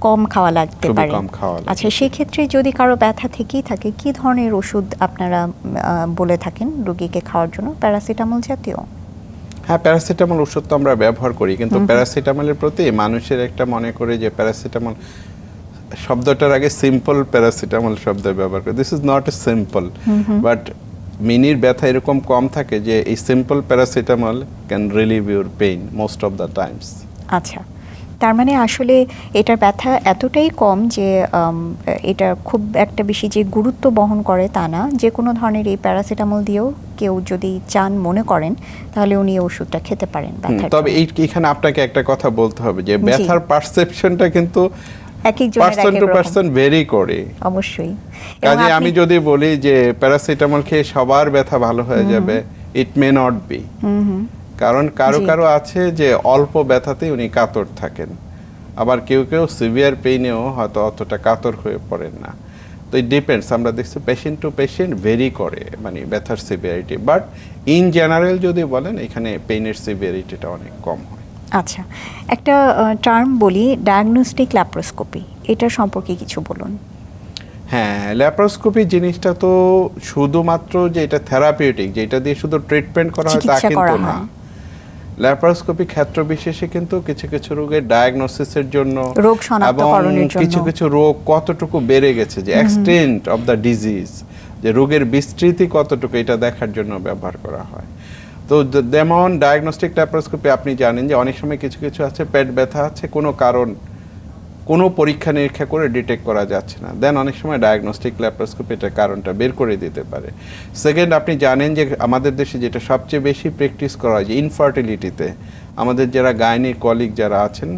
কম খাওয়া লাগতে খুবই পারে। কম খাওয়া লাগে। আচ্ছা, সেক্ষেত্রে যদি কারো ব্যথা থেকেই থাকে, কি ধরনের ওষুধ আপনারা বলে থাকেন রোগীকে খাওয়ার জন্য? প্যারাসিটামল জাতীয়? হ্যাঁ, প্যারাসিটামল ওষুধ তো আমরা ব্যবহার করি, কিন্তু প্যারাসিটামলের প্রতি মানুষের একটা মনে করে যে প্যারাসিটামল শব্দটার আগে সিম্পল প্যারাসিটামল শব্দ ব্যবহার করে। This is not a simple, but মিনির ব্যথা এরকম কম থাকে যে এই simple paracetamol can relieve your pain most of the times. আচ্ছা, তার মানে আসলে এটার ব্যথা এতটাই কম যে এটা খুব একটা বেশি যে গুরুত্ব বহন করে তা না। যে কোনো ধরনের এই প্যারাসিটামল দিয়েও কেউ যদি চান মনে করেন, তাহলে উনি এই ওষুধটা খেতে পারেন ব্যথার তবে জন্য। এইখানে আপনাকে একটা কথা বলতে হবে যে ব্যথার পারসেপশনটা কিন্তু পার্সন টু পার্সন ভেরি করে। অবশ্যই। কাজে আমি যদি বলি যে প্যারাসিটামল খেয়ে সবার ব্যথা ভালো হয়ে যাবে, ইট মে নট বি। কারণ কারো কারো আছে যে অল্প ব্যথাতেই উনি কাতর থাকেন, আবার কেউ কেউ সিভিয়ার পেইনেও হয়তো অতটা কাতর হয়ে পড়েন না। তো ইট ডিপেন্ডস, আমরা দেখছি পেশেন্ট টু পেশেন্ট ভেরি করে মানে ব্যথার সিভিয়ারিটি, বাট ইন জেনারেল যদি বলেন এখানে পেইনের সিভিয়ারিটিটা অনেক কম হয়। আচ্ছা, একটা টার্ম বলি, ডায়াগনস্টিক ল্যাপ্রোস্কোপি, এটা সম্পর্কে কিছু বলুন। হ্যাঁ, ল্যাপ্রোস্কোপি জিনিসটা তো শুধুমাত্র যে এটা থেরাপিউটিক, যেটা দিয়ে শুধু ট্রিটমেন্ট করা হয় তা কিন্তু না। ল্যাপ্রোস্কোপি ক্ষেত্র বিশেষে কিন্তু কিছু কিছু রোগের ডায়াগনোসিসের জন্য, রোগ শনাক্তকরণের জন্য, কিছু কিছু রোগ কতটুকু বেড়ে গেছে যে এক্সটেন্ট অফ দ্য ডিজিজ, যে রোগের বিস্তৃতি কতটুকু, এটা দেখার জন্য ব্যবহার করা হয়। তো যেমন ডায়াগনস্টিক ল্যাপ্রোস্কোপি আপনি জানেন যে অনেক সময় কিছু কিছু আছে পেট ব্যথা আছে, কোনো কারণ কোনো পরীক্ষা নিরীক্ষা করে ডিটেক্ট করা যাচ্ছে না, দেন অনেক সময় ডায়াগনস্টিক ল্যাপ্রোস্কোপি এটার কারণটা বের করে দিতে পারে। সেকেন্ড, আপনি জানেন যে আমাদের দেশে যেটা সবচেয়ে বেশি প্র্যাকটিস করা হয় যে ইনফার্টিলিটিতে, আমাদের যারা গাইনিক কলিগ যারা আছেন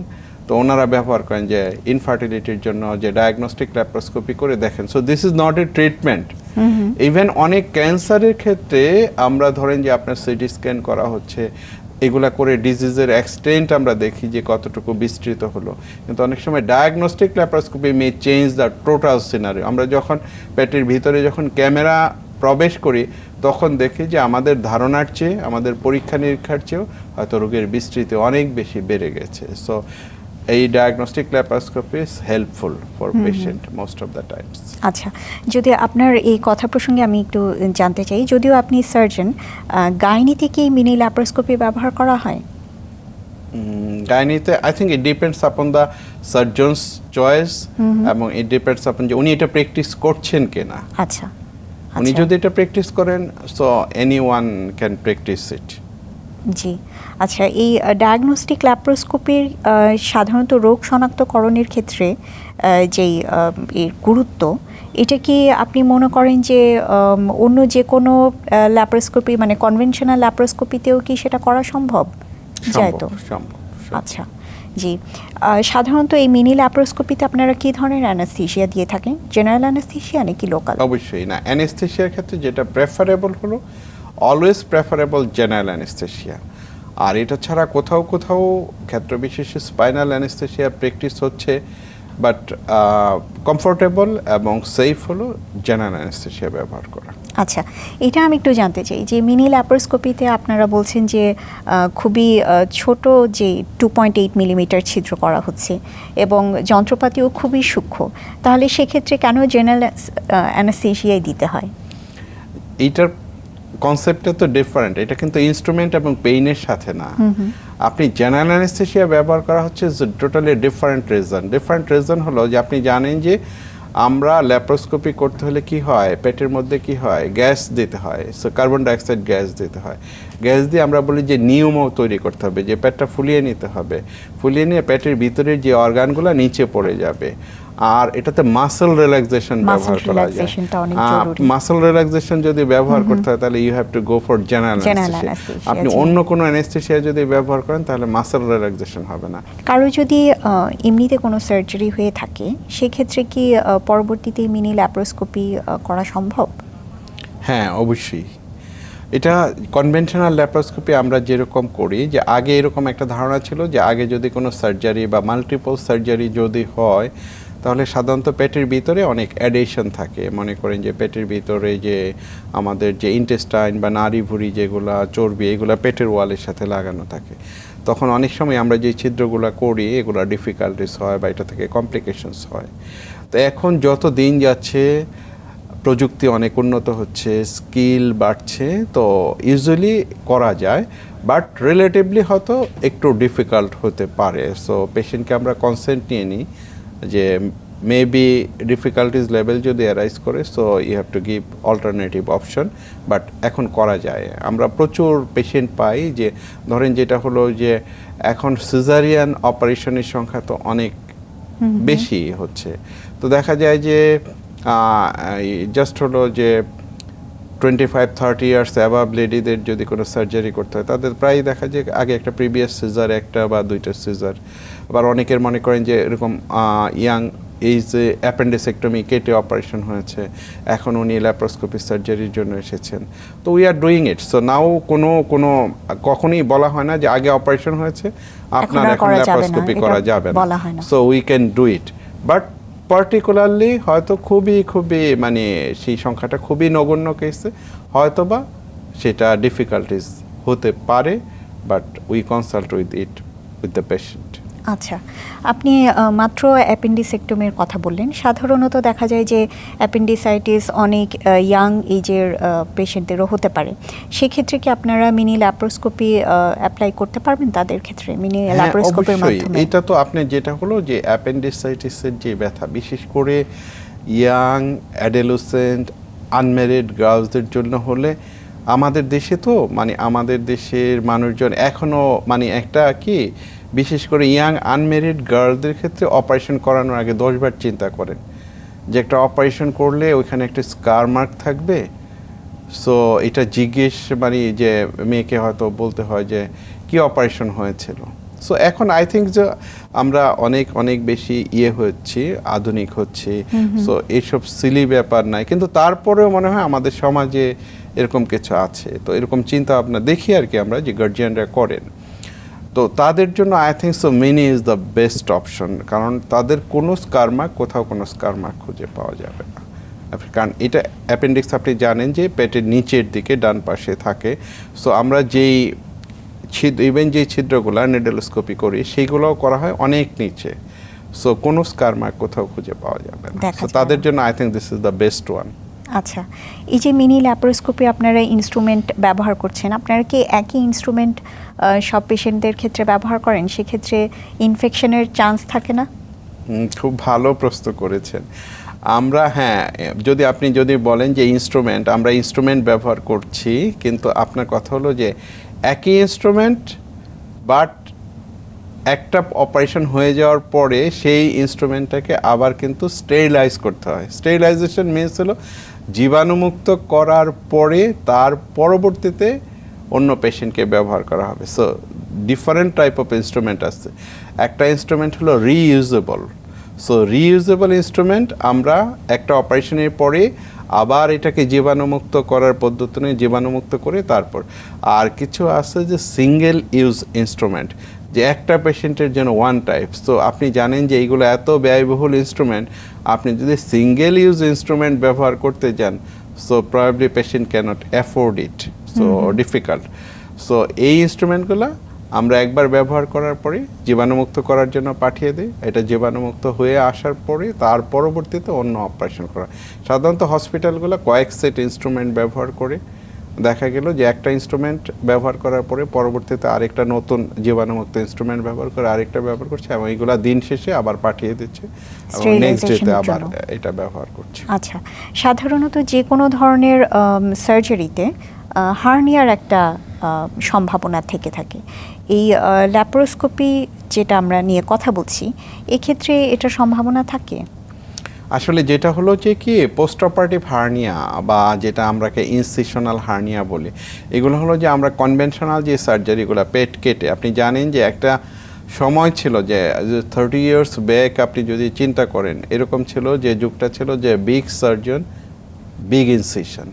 তো ওনারা ব্যবহার করেন যে ইনফার্টিলিটির জন্য যে ডায়াগনস্টিক ল্যাপ্রোস্কোপি করে দেখেন। So this is not A treatment. Even অনেক ক্যান্সারের ক্ষেত্রে আমরা ধরেন যে আপনার সিটি স্ক্যান করা হচ্ছে, এগুলা করে ডিজিজের এক্সটেন্ট আমরা দেখি যে কতটুকু বিস্তৃত হলো, কিন্তু অনেক সময় diagnostic laparoscopy May change the total scenario. আমরা যখন পেটের ভিতরে যখন ক্যামেরা প্রবেশ করি তখন দেখি যে আমাদের ধারণার চেয়ে, আমাদের পরীক্ষা নিরীক্ষার চেয়েও হয়তো রোগের বিস্তৃতি অনেক বেশি বেড়ে গেছে। সো এই diagnostic laparoscopy is helpful for patient most of the times. আচ্ছা, যদি আপনার এই কথা প্রসঙ্গে আমি একটু জানতে চাই, যদিও আপনি সার্জন, গাইনিতে কি মিনি ল্যাপ্রোস্কোপি ব্যবহার করা হয়? গাইনিতে I think it depends upon the surgeon's choice, এবং ইট ডিপেন্ডস আপন যে উনি এটা প্র্যাকটিস করছেন কিনা। আচ্ছা, উনি যদি এটা প্র্যাকটিস করেন, সো এনিওয়ান ক্যান প্র্যাকটিস ইট। জি। আচ্ছা, এই ডায়াগনস্টিক ল্যাপ্রোস্কোপির সাধারণত রোগ শনাক্তকরণের ক্ষেত্রে যেই এর গুরুত্ব, এটা কি আপনি মনে করেন যে অন্য যে কোনো ল্যাপ্রোস্কোপি মানে কনভেনশনাল ল্যাপ্রোস্কোপিতেও কি সেটা করা সম্ভব? সম্ভব। আচ্ছা, জি। সাধারণত এই মিনি ল্যাপ্রোস্কোপিতে আপনারা কি ধরনের অ্যানাস্থেশিয়া দিয়ে থাকেন? জেনারেল অ্যানাস্থেশিয়া নাকি লোকাল? অবশ্যই না, অ্যানেস্থেশিয়ার ক্ষেত্রে যেটা প্রেফারেবল হলো অলওয়েজ প্রেফারেবল জেনারেল অ্যানেস্থেশিয়া। আর এটা ছাড়া কোথাও কোথাও ক্ষেত্র বিশেষে স্পাইনাল অ্যানেস্থেশিয়া প্র্যাকটিস হচ্ছে, বাট কমফোর্টেবল এবং সেফ হলো জেনারেল অ্যানেস্থেশিয়া ব্যবহার করা। আচ্ছা, এটা আমি একটু জানতে চাই যে মিনি ল্যাপ্রোস্কোপিতে আপনারা বলছেন যে খুবই ছোট যে 2.8 মিলিমিটার ছিদ্র করা হচ্ছে এবং যন্ত্রপাতিও খুবই সূক্ষ্ম, তাহলে সেক্ষেত্রে কেন জেনারেল অ্যানাস্থেশিয়াই দিতে হয়? এইটার কনসেপ্টটা তো ডিফারেন্ট, এটা কিন্তু ইনস্ট্রুমেন্ট এবং পেইনের সাথে না। আপনি জেনারেল অ্যানেস্থেশিয়া ব্যবহার করা হচ্ছে টোটালি ডিফারেন্ট রিজন হলো যে আপনি জানেন যে আমরা ল্যাপ্রোস্কোপি করতে হলে কি হয়, পেটের মধ্যে কি হয়, গ্যাস দিতে হয়, সো কার্বন ডাইঅক্সাইড গ্যাস দিতে হয়। গ্যাস দিয়ে আমরা বলি যে নিউমো তৈরি করতে হবে, যে পেটটা ফুলিয়ে নিতে হবে, ফুলিয়ে নিয়ে পেটের ভিতরের যে অর্গানগুলো নিচে পড়ে যাবে। আর এটাতে মাসল রিল্যাক্সেশন ব্যবহার করা যায়। মাসল রিল্যাক্সেশন যদি ব্যবহার করতে হয় তাহলে you have to go for general anaesthesia. আপনি অন্য কোনো অ্যানেস্থেসিয়া যদি ব্যবহার করেন তাহলে মাসল রিল্যাক্সেশন হবে না। কারো যদি এমনিতে কোনো সার্জারি হয়ে থাকে সেক্ষেত্রে কি পরবর্তীতে মিনি ল্যাপ্রোস্কোপি করা সম্ভব? হ্যাঁ, অবশ্যই। এটা কনভেনশনাল ল্যাপ্রোস্কোপি আমরা যেরকম করি, যে আগে এরকম একটা ধারণা ছিল যে আগে যদি কোনো সার্জারি বা মাল্টিপল সার্জারি যদি হয় তাহলে সাধারণত পেটের ভিতরে অনেক অ্যাডেশন থাকে। মনে করেন যে পেটের ভিতরে যে আমাদের যে ইন্টেস্টাইন বা নাড়িভুঁড়ি যেগুলা চর্বি এগুলা পেটের ওয়ালের সাথে লাগানো থাকে। তখন অনেক সময় আমরা যে ছিদ্রগুলো করি এগুলা ডিফিকাল্টিস হয় বা এটা থেকে কমপ্লিকেশনস হয়। তো এখন যত দিন যাচ্ছে প্রযুক্তি অনেক উন্নত হচ্ছে, স্কিল বাড়ছে, তো ইউজুয়ালি করা যায়, বাট রিলেটিভলি হয়তো একটু ডিফিকাল্ট হতে পারে। সো পেশেন্টকে আমরা কনসেন্ট নিয়ে নিই যে মেবি ডিফিকাল্টিস লেভেল যদি অ্যারাইজ করে, so you have to give alternative option, but এখন করা যায়। আমরা প্রচুর পেশেন্ট পাই যে ধরেন যেটা হলো যে এখন সিজারিয়ান অপারেশনের সংখ্যা তো অনেক বেশি হচ্ছে। তো দেখা যায় যে জাস্ট হলো যে 25-30 ইয়ার্স অ্যাবাভ লেডিদের যদি কোনো সার্জারি করতে হয় তাদের প্রায় দেখা যায় আগে একটা প্রিভিয়াস সিজার, একটা বা দুইটা সিজার। আবার অনেকের মনে করেন যে এরকম ইয়াং এই যে অ্যাপেন্ডিসেক্টমি কেটে অপারেশন হয়েছে, এখন উনি ল্যাপ্রোস্কোপি সার্জারির জন্য এসেছেন। তো we are doing it. So now কোনো কখনই বলা হয় না যে আগে অপারেশন হয়েছে আপনার এখন ল্যাপ্রোস্কোপি করা যাবে না। So we can do it, but particularly হয়তো খুবই মানে সেই সংখ্যাটা খুবই নগণ্য কেসে হয়তোবা সেটা ডিফিকাল্টিস হতে পারে, but we consult with the patient. আচ্ছা, আপনি মাত্র অ্যাপেন্ডিসেক্টমির কথা বললেন। সাধারণত দেখা যায় যে অ্যাপেন্ডিসাইটিস অনেক ইয়াং এজের পেশেন্টদেরও হতে পারে। সেক্ষেত্রে কি আপনারা মিনি ল্যাপ্রোস্কোপি অ্যাপ্লাই করতে পারবেন তাদের ক্ষেত্রে মিনি ল্যাপ্রোস্কোপির মাধ্যমে? এটা তো আপনি যেটা হলো যে অ্যাপেন্ডিসাইটিসের যে ব্যথা বিশেষ করে ইয়াং অ্যাডোলেসেন্ট আনম্যারিড গার্লসদের জন্য হলে আমাদের দেশে তো মানে আমাদের দেশের মানুষজন এখনও মানে একটা কি বিশেষ করে ইয়াং আনম্যারিড গার্লদের ক্ষেত্রে অপারেশন করানোর আগে 10 বার চিন্তা করেন যে একটা অপারেশন করলে ওইখানে একটা স্কার মার্ক থাকবে। সো এটা জিজ্ঞেস মানে যে মেয়েকে হয়তো বলতে হয় যে কি অপারেশন হয়েছিল। সো এখন আই থিঙ্ক যে আমরা অনেক বেশি হচ্ছি, আধুনিক হচ্ছি। সো এইসব সিলি ব্যাপার নাই, কিন্তু তারপরেও মনে হয় আমাদের সমাজে এরকম কিছু আছে। তো এরকম চিন্তা ভাবনা দেখি আর কি আমরা যে গার্জিয়ানরা করেন। তো তাদের জন্য I think so mini is the best option, কারণ তাদের কোনো স্কার মার্ক কোথাও কোনো স্কার মার্ক খুঁজে পাওয়া যাবে না। কারণ এটা অ্যাপেন্ডিক্স আপনি জানেন যে পেটের নিচের দিকে ডান পাশে থাকে। সো আমরা যেই ইভেন যেই ছিদ্রগুলো নিডলস্কোপি করি সেইগুলোও করা হয় অনেক নিচে। সো কোনো স্কার মার্ক কোথাও খুঁজে পাওয়া যাবে না। সো তাদের জন্য I think this is the best one. আচ্ছা, এই যে মিনি ল্যাপ্রোস্কোপি আপনারা ইনস্ট্রুমেন্ট ব্যবহার করছেন, আপনারা কি একই ইনস্ট্রুমেন্ট সব পেশেন্টদের ক্ষেত্রে ব্যবহার করেন? সেক্ষেত্রে ইনফেকশনের চান্স থাকে না? খুব ভালো প্রশ্ন করেছেন। আমরা আপনি যদি বলেন যে ইনস্ট্রুমেন্ট, আমরা ইনস্ট্রুমেন্ট ব্যবহার করছি, কিন্তু আপনার কথা হলো যে একই ইনস্ট্রুমেন্ট বাট একটা অপারেশন হয়ে যাওয়ার পরে সেই ইনস্ট্রুমেন্টটাকে আবার কিন্তু স্টেরিলাইজ করতে হয়। স্টেরিলাইজেশন মিনস হলো জীবাণুমুক্ত করার পরে তার পরবর্তীতে অন্য পেশেন্টকে ব্যবহার করা হবে। So different type of instrument আছে। একটা ইনস্ট্রুমেন্ট হলো রিইউজেবল। সো রিইউজেবল ইনস্ট্রুমেন্ট আমরা একটা অপারেশনের পরে আবার এটাকে জীবাণুমুক্ত করার পদ্ধতি নিয়ে জীবাণুমুক্ত করে তারপর। আর কিছু আছে যে সিঙ্গেল ইউজ ইনস্ট্রুমেন্ট, যে একটা পেশেন্টের জন্য ওয়ান টাইপ। সো আপনি জানেন যে এইগুলো এত ব্যয়বহুল ইনস্ট্রুমেন্ট, আপনি যদি সিঙ্গেল ইউজ ইনস্ট্রুমেন্ট ব্যবহার করতে যান, so probably patient cannot afford it, so difficult. So এই ইনস্ট্রুমেন্টগুলো আমরা একবার ব্যবহার করার পরে জীবাণুমুক্ত করার জন্য পাঠিয়ে দিই। এটা জীবাণুমুক্ত হয়ে আসার পরে তার পরবর্তীতে অন্য অপারেশন করা। সাধারণত হসপিটালগুলো কয়েক সেট ইনস্ট্রুমেন্ট ব্যবহার করে দেখা গেল যে একটা ইনস্ট্রুমেন্ট ব্যবহার করার পরে পরবর্তীতে আরেকটা নতুন জীবাণুমুক্ত ইনস্ট্রুমেন্ট ব্যবহার করে আরেকটা ব্যবহার করছে এবং এইগুলা দিন শেষে আবার পাঠিয়ে দিচ্ছে এবং নেক্সট ডেতে Sterilization-এর আবার জন্য। এটা ব্যবহার করছে। আচ্ছা, সাধারণত যে কোনো ধরনের সার্জারিতে হার্নিয়ার একটা সম্ভাবনা থেকে থাকে। এই ল্যাপারোস্কোপি যেটা আমরা নিয়ে কথা বলছি, এক্ষেত্রে এটার সম্ভাবনা থাকে? আসলে যেটা হলো যে কি পোস্ট অপারেটিভ হার্নিয়া বা যেটা আমরাকে ইনসিশনাল হার্নিয়া বলি, এগুলো হলো যে আমরা কনভেনশনাল যে সার্জারিগুলো পেট কেটে, আপনি জানেন যে একটা সময় ছিল যে 30 ইয়ার্স ব্যাক আপনি যদি চিন্তা করেন, এরকম ছিল যে যুগটা ছিল যে বিগ সার্জন বিগ ইনসিশন,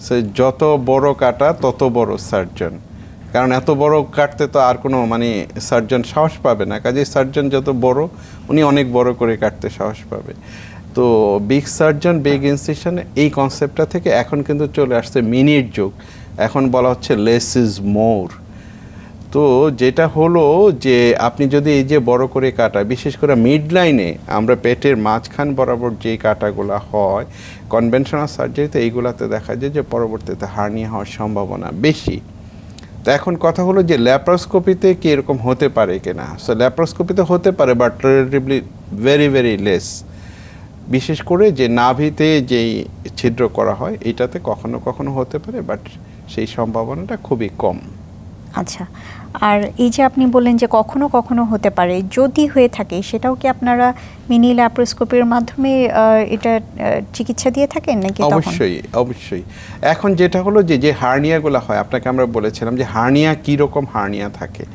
সে যত বড় কাটা তত বড় সার্জন, কারণ এত বড় কাটতে তো আর কোনো মানে সার্জন সাহস পাবে না, কাজে সার্জন যত বড় উনি অনেক বড় করে কাটতে সাহস পাবে। তো বিগ সার্জন বিগ ইনসিশন এই কনসেপ্টটা থেকে এখন কিন্তু চলে আসছে মিনির যুগ, এখন বলা হচ্ছে লেস ইজ মোর। তো যেটা হলো যে আপনি যদি এই যে বড় করে কাটা, বিশেষ করে মিড লাইনে আমরা পেটের মাঝখান বরাবর যে কাটাগুলো হয় কনভেনশনাল সার্জারিতে, এইগুলাতে দেখা যায় যে পরবর্তীতে হার্নিয়া হওয়ার সম্ভাবনা বেশি। তো এখন কথা হলো যে ল্যাপারোস্কোপিতে কি এরকম হতে পারে কিনা। সো ল্যাপারোস্কোপিতে হতে পারে, but relatively very very less. বিশেষ করে যে নাভিতে যেই ছিদ্র করা হয় এটাতে কখনো কখনো হতে পারে, বাট সেই সম্ভাবনাটা খুবই কম। আচ্ছা, আর এই যে আপনি বললেন যে কখনো কখনো হতে পারে, যদি হয়ে থাকে সেটাও কি আপনারা মিনি ল্যাপারোস্কোপির মাধ্যমে এটা চিকিৎসা দিয়ে থাকেন নাকি তখন? অবশ্যই অবশ্যই। এখন যেটা হলো যে যে হার্নিয়াগুলো হয়, আপনাকে আমরা বলেছিলাম যে হার্নিয়া কী রকম হার্নিয়া থাকে।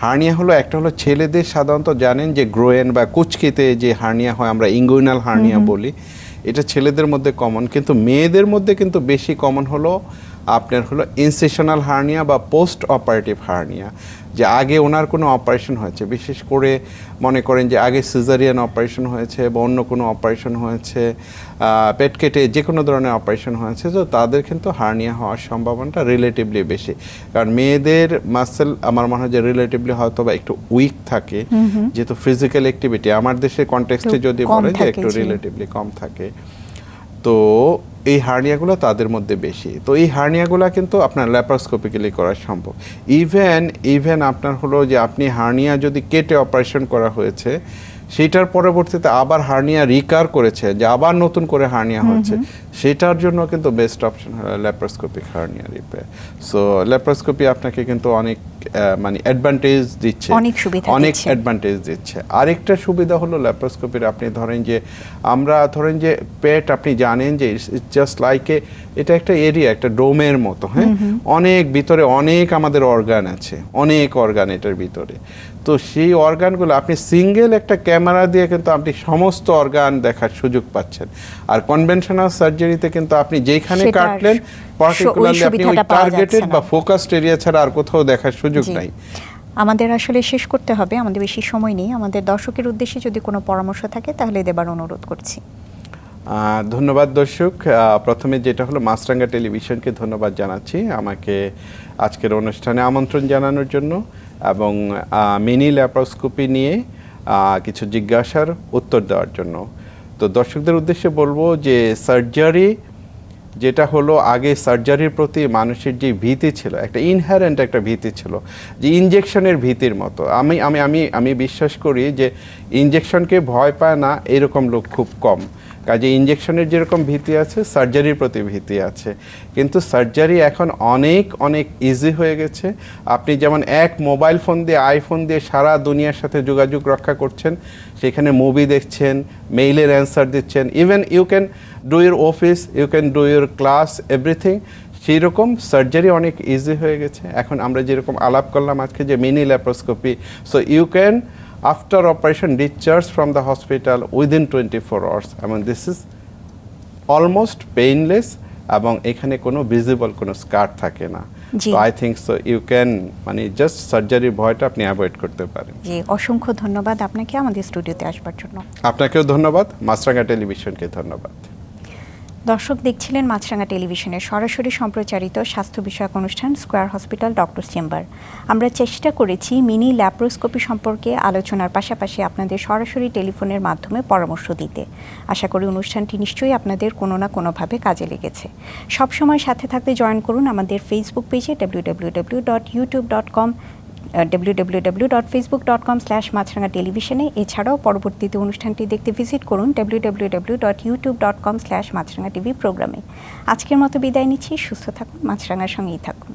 হার্নিয়া হলো একটা হলো ছেলেদের সাধারণত জানেন যে গ্রোয়েন বা কুচকিতে যে হার্নিয়া হয় আমরা ইঙ্গুইনাল হার্নিয়া বলি, এটা ছেলেদের মধ্যে কমন, কিন্তু মেয়েদের মধ্যে কিন্তু বেশি কমন হলো আপনার হলো ইনসিশনাল হার্নিয়া বা পোস্ট অপারেটিভ হার্নিয়া, যে আগে ওনার কোনো অপারেশন হয়েছে, বিশেষ করে মনে করেন যে আগে সিজারিয়ান অপারেশন হয়েছে বা অন্য কোনো অপারেশন হয়েছে, পেট কেটে যে কোনো ধরনের অপারেশন হয়েছে, তো তাদের কিন্তু হার্নিয়া হওয়ার সম্ভাবনাটা রিলেটিভলি বেশি। কারণ মেয়েদের মাসেল আমার মনে হয় যে রিলেটিভলি হয়তো বা একটু উইক থাকে, যেহেতু ফিজিক্যাল অ্যাক্টিভিটি আমার দেশের কনটেক্সটে যদি কম বলেন যে থাকে, একটু জি। রিলেটিভলি কম থাকে, তো এই হার্নিয়াগুলো তাদের মধ্যে বেশি। তো এই হার্নিয়াগুলো কিন্তু আপনার ল্যাপারোস্কোপিক্যালি করা সম্ভব। ইভেন আপনার হলো যে আপনি হার্নিয়া যদি কেটে অপারেশন করা হয়েছে, সেটার পরবর্তীতে আবার হার্নিয়া রিকার করেছে, যে আবার নতুন করে হার্নিয়া হচ্ছে, সেটার জন্য কিন্তু বেস্ট অপশন হলো laparoscopic hernia repair. So laparoscopy আপনাকে কিন্তু অনেক মানে অ্যাডভান্টেজ দিচ্ছে, অনেক সুবিধা অনেক দিচ্ছে। অ্যাডভান্টেজ দিচ্ছে। আরেকটা সুবিধা হলো ল্যাপারোস্কোপির, আপনি ধরেন যে আমরা ধরেন যে পেট, আপনি জানেন যে জাস্ট লাইক এটা একটা এরিয়া, একটা ডোমের মতো, হ্যাঁ, অনেক ভিতরে অনেক আমাদের অর্গান আছে, অনেক অর্গান এটার ভিতরে। তো সেই অর্গানগুলো আপনি সিঙ্গেল একটা ক্যামেরা দিয়ে কিন্তু আপনি সমস্ত অর্গান দেখার সুযোগ পাচ্ছেন। আর কনভেনশনাল সার্জারিতে কিন্তু আপনি যেখানে সেটার কাটলেন পার্টিকুলারলি আপনি ওই সুবিধাটা পাওয়া টার্গেটেড যাচ্ছে বা না। ফোকাসড এরিয়া ছাড়া আর কোথাও দেখার সুযোগ জি। নাই। আমাদের আসলে শেষ করতে হবে, আমাদের বেশি সময় নেই। আমাদের দর্শকের উদ্দেশ্যে যদি কোনো পরামর্শ থাকে তাহলে দেবার অনুরোধ করছি। ধন্যবাদ দর্শক। প্রথমে যেটা হলো মাছরাঙ্গা টেলিভিশনকে ধন্যবাদ জানাচ্ছি আমাকে আজকের অনুষ্ঠানে আমন্ত্রণ জানানোর জন্য এবং মিনি ল্যাপারোস্কোপি নিয়ে কিছু জিজ্ঞাসার উত্তর দেওয়ার জন্য। তো দর্শকদের উদ্দেশ্যে বলবো যে সার্জারি যেটা হলো, আগে সার্জারির প্রতি মানুষের যে ভীতি ছিল, একটা ইনহারেন্ট একটা ভীতি ছিল, যে ইনজেকশনের ভীতির মতো। আমি আমি আমি আমি বিশ্বাস করি যে ইনজেকশনকে ভয় পায় না এরকম লোক খুব কম। কাজে ইনজেকশনের যেরকম ভীতি আছে, সার্জারির প্রতি ভীতি আছে, কিন্তু সার্জারি এখন অনেক অনেক ইজি হয়ে গেছে। আপনি যেমন এক মোবাইল ফোন দিয়ে, আইফোন দিয়ে সারা দুনিয়ার সাথে যোগাযোগ রক্ষা করছেন, সেখানে মুভি দেখছেন, মেইলের অ্যান্সার দিচ্ছেন, even you can do your office, you can do your class, everything. সেই রকম সার্জারি অনেক ইজি হয়ে গেছে। এখন আমরা যেরকম আলাপ করলাম আজকে যে mini laparoscopy, so you can after operation discharge from the hospital within 24 hours. I mean, this is almost painless এবং এখানে কোনো ভিজিবল কোনো স্কার থাকে না। জি। তো I think so you can মানে জাস্ট সার্জারির ভয়টা আপনি অ্যাভয়েড করতে পারেন। জি, অসংখ্য ধন্যবাদ আপনাকে আমাদের স্টুডিওতে আসবার জন্য। আপনাকেও ধন্যবাদ, মাছরাঙ্গা টেলিভিশনকে ধন্যবাদ। দর্শক দেখছিলেন মাছরাঙা টেলিভিশনের সরাসরি সম্প্রচারিত স্বাস্থ্য বিষয়ক অনুষ্ঠান স্কয়ার হসপিটাল ডক্টর চেম্বার। আমরা চেষ্টা করেছি মিনি ল্যাপ্রোস্কোপি সম্পর্কে আলোচনার পাশাপাশি আপনাদের সরাসরি টেলিফোনের মাধ্যমে পরামর্শ দিতে। আশা করি অনুষ্ঠানটি নিশ্চয়ই আপনাদের কোনো না কোনোভাবে কাজে লেগেছে। সবসময় সাথে থাকতে জয়েন করুন আমাদের ফেসবুক পেজে www.facebook.com/মাছরাঙা টেলিভিশনে। এছাড়াও পরবর্তীতে অনুষ্ঠানটি দেখতে ভিজিট করুন www.youtube.com/মাছরাঙা টিভি প্রোগ্রামে। আজকের মতো বিদায় নিচ্ছি। সুস্থ থাকুন, মাছরাঙার সঙ্গেই থাকুন।